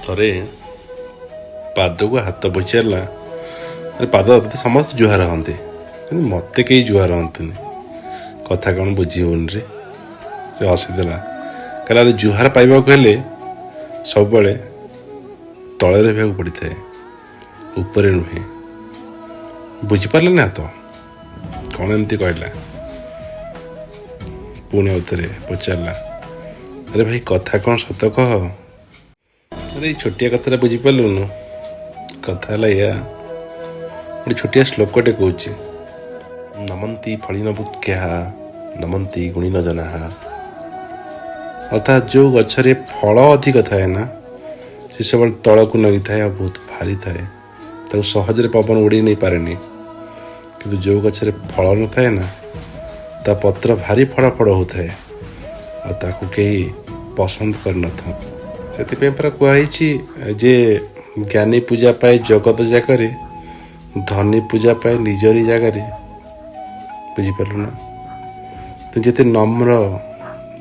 ଥରେ ପାଦକୁ ହାତ ପଚାରିଲା, ଆରେ ପାଦ ତତେ ସମସ୍ତେ ଜୁହାର ହଅନ୍ତି କିନ୍ତୁ ମୋତେ କେହି ଜୁହାର ହଅନ୍ତିନି, କଥା କ'ଣ ବୁଝି ହେଉନି ରେ। ସେ ହସିଦେଲା, କହିଲା ଆରେ ଜୁହାର ପାଇବାକୁ ହେଲେ ସବୁବେଳେ ତଳେ ରହିବାକୁ ପଡ଼ିଥାଏ, ଉପରେ ନୁହେଁ। ବୁଝିପାରିଲେ ନା ତ କ'ଣ ଏମିତି କହିଲା। ପୁଣି ଆଉଥରେ ପଚାରିଲା, ଆରେ ଭାଇ କଥା କ'ଣ ସତ କହ। ଆରେ ଏଇ ଛୋଟିଆ କଥାଟା ବୁଝିପାରିଲୁନୁ। କଥା ହେଲା ଏଇଆ, ଗୋଟେ ଛୋଟିଆ ଶ୍ଲୋକଟେ କହୁଛି, ନମନ୍ତି ଫଳିନ ବୃକ୍ଷାଃ ନମନ୍ତି ଗୁଣିନ ଜନାଃ। ଅର୍ଥାତ୍ ଯେଉଁ ଗଛରେ ଫଳ ଅଧିକ ଥାଏ ନା, ସେ ସବୁବେଳେ ତଳକୁ ନଗିଥାଏ ଆଉ ବହୁତ ଭାରି ଥାଏ, ତାକୁ ସହଜରେ ପବନ ଉଡ଼େଇ ନେଇପାରେନି। କିନ୍ତୁ ଯେଉଁ ଗଛରେ ଫଳ ନଥାଏ ନା, ତା ପତ୍ର ଭାରି ଫଳ ଫଳ ହେଉଥାଏ ଆଉ ତାକୁ କେହି ପସନ୍ଦ କରିନଥାନ୍ତି। ସେଥିପାଇଁ ପରା କୁହାହେଇଛି ଯେ ଜ୍ଞାନୀ ପୂଜା ପାଏ ଜଗତ ଜାଗାରେ, ଧନୀ ପୂଜା ପାଏ ନିଜରି ଜାଗାରେ। ବୁଝିପାରିଲୁ ନା। ତୁ ଯେତେ ନମ୍ର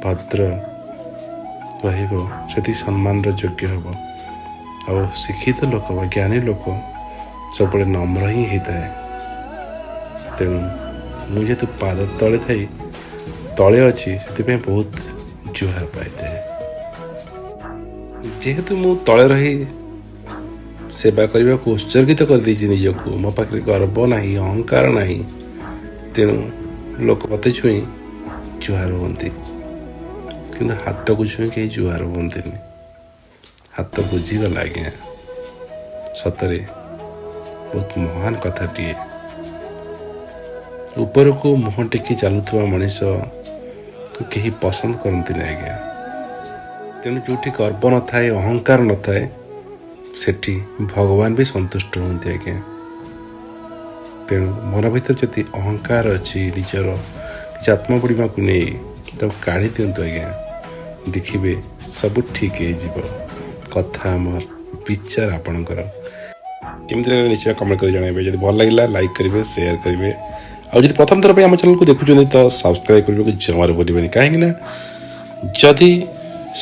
ଭଦ୍ର ରହିବ ସେତିକି ସମ୍ମାନର ଯୋଗ୍ୟ ହେବ। ଆଉ ଶିକ୍ଷିତ ଲୋକ ବା ଜ୍ଞାନୀ ଲୋକ ସବୁବେଳେ ନମ୍ର ହିଁ ହେଇଥାଏ। ତେଣୁ ମୁଁ ଯେହେତୁ ପାଦ ତଳେ ଅଛି, ସେଥିପାଇଁ ବହୁତ ଜୁହାର ପାଇଥାଏ। ଯେହେତୁ ମୁଁ ତଳେ ରହି ସେବା କରିବାକୁ ଉତ୍ସର୍ଗିତ କରିଦେଇଛି ନିଜକୁ, ମୋ ପାଖରେ ଗର୍ବ ନାହିଁ, ଅହଙ୍କାର ନାହିଁ, ତେଣୁ ଲୋକ ମୋତେ ଛୁଇଁ ଜୁହାର ହୁଅନ୍ତି, କିନ୍ତୁ ହାତକୁ ଛୁଇଁ କେହି ଜୁହାର ହୁଅନ୍ତିନି। ହାତ ବୁଝିଗଲା ଆଜ୍ଞା, ସତରେ ବହୁତ ମହାନ କଥାଟିଏ। ଉପରକୁ ମୁହଁ ଟେକି ଚାଲୁଥିବା ମଣିଷକୁ କେହି ପସନ୍ଦ କରନ୍ତିନି ଆଜ୍ଞା। ତେଣୁ ଯେଉଁଠି ଗର୍ବ ନଥାଏ, ଅହଙ୍କାର ନଥାଏ, ସେଠି ଭଗବାନ ବି ସନ୍ତୁଷ୍ଟ ହୁଅନ୍ତି ଆଜ୍ଞା। ତେଣୁ ମନ ଭିତରେ ଯଦି ଅହଙ୍କାର ଅଛି, ନିଜର କିଛି ଆତ୍ମପରିମାକୁ ନେଇ ତାକୁ କାଢ଼ି ଦିଅନ୍ତୁ ଆଜ୍ଞା, ଦେଖିବେ ସବୁ ଠିକ୍ ହେଇଯିବ। କଥା ଆମର, ବିଚାର ଆପଣଙ୍କର। କେମିତି ଲାଗିଲା ନିଶ୍ଚୟ କମେଣ୍ଟ କରି ଜଣାଇବେ। ଯଦି ଭଲ ଲାଗିଲା ଲାଇକ୍ କରିବେ, ସେୟାର କରିବେ। ଆଉ ଯଦି ପ୍ରଥମ ଥର ପାଇଁ ଆମ ଚ୍ୟାନେଲକୁ ଦେଖୁଛନ୍ତି ତ ସବସ୍କ୍ରାଇବ୍ କରିବାକୁ ଜମାରୁ ଭୁଲିବେନି। କାହିଁକି ନା ଯଦି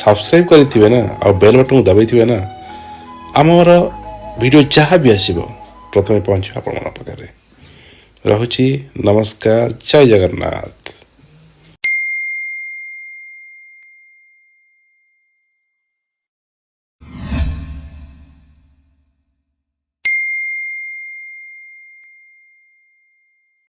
ସବସ୍କ୍ରାଇବ୍ କରିଥିବେ ନା ଆଉ ବେଲ୍ ବଟନକୁ ଦବାଇଥିବେ ନା, ଆମର ଭିଡ଼ିଓ ଯାହା ବି ଆସିବ ପ୍ରଥମେ ପହଞ୍ଚିବ ଆପଣମାନଙ୍କ ପାଖରେ। ରହୁଛି, ନମସ୍କାର, ଜୟ ଜଗନ୍ନାଥ।